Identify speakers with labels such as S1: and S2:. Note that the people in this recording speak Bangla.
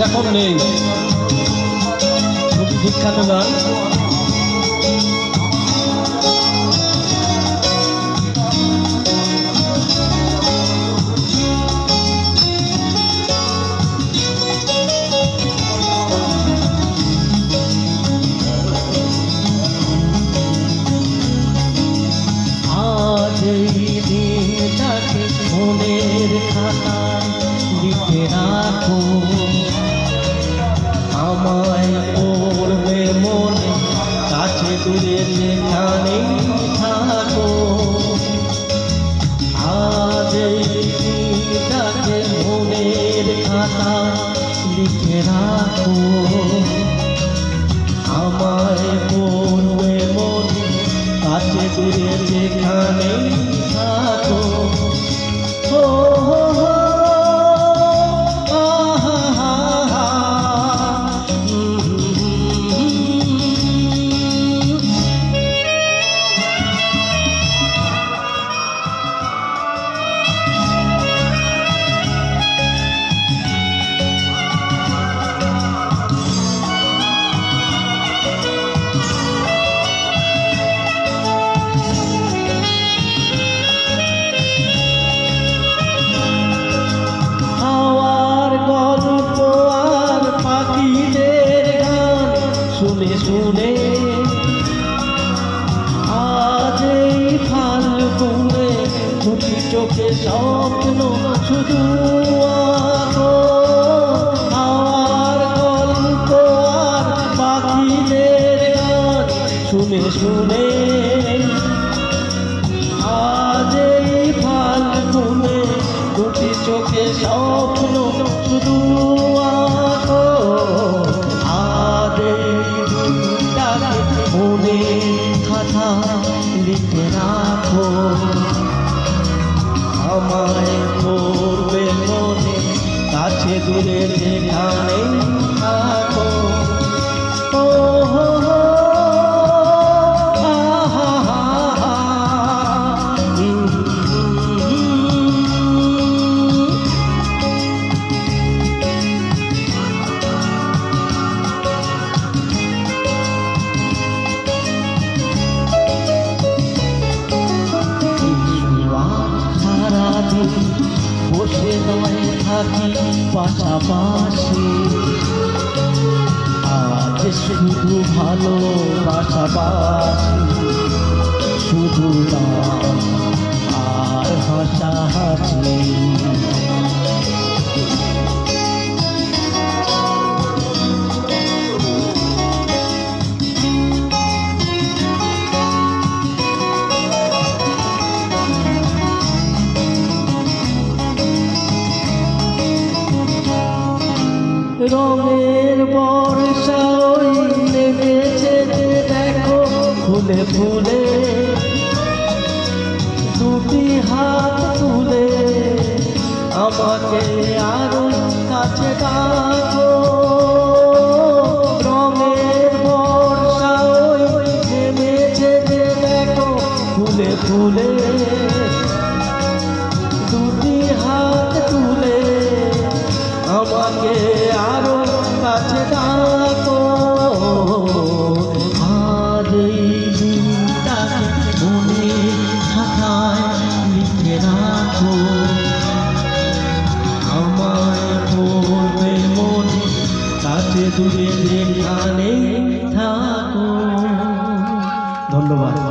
S1: এখন নেই, খুবই বিখ্যাত গান।
S2: মনের খাতায় লিখে রাখো, আমায় পড়বে মনে, কাছে দূরে যেখানেই থাকো। আজ এই দিনটাকে মনের খাতায় লিখে রাখো, আমায় পড়বে মনে, কাছে দূরে যেখানেই থাকো। শুনে শুনে আজ এই ফাল্গুনে দুটি চোখে স্বপ্ন শুধু আঁকো। আমার গল্প আর পাখিদের গান শুনে শুনে আজ এই ফাল্গুনে দুটি চোখে স্বপ্ন শুধু আঁকো। মনে কথা লিখে রাখো, আমায় পড়বে মনে, কাছে দূরে যেখানেই থাকো। বসে নয় থাকি পাশাপাশি, আজ শুধু ভালো পাশাপাশি, শুধু নাম আর হাসাহাসি। রঙের বর্ষা ওই নেমেছে দেখো ফুলে ফুলে, দুটি হাত তুলে আমাকে আরো কাছে ডাকো। রঙের বর্ষা ওই নেমেছে দেখো ফুলে ফুলে, দুটি হাত তুলে আমাকে আরো কাছে ডাকো। আজ এই দিনটাকে মনে খাতায় লিখে রাখো, আমায় পড়বে মনে, কাছে দূরে যেখানেই থাকো। ধন্যবাদ।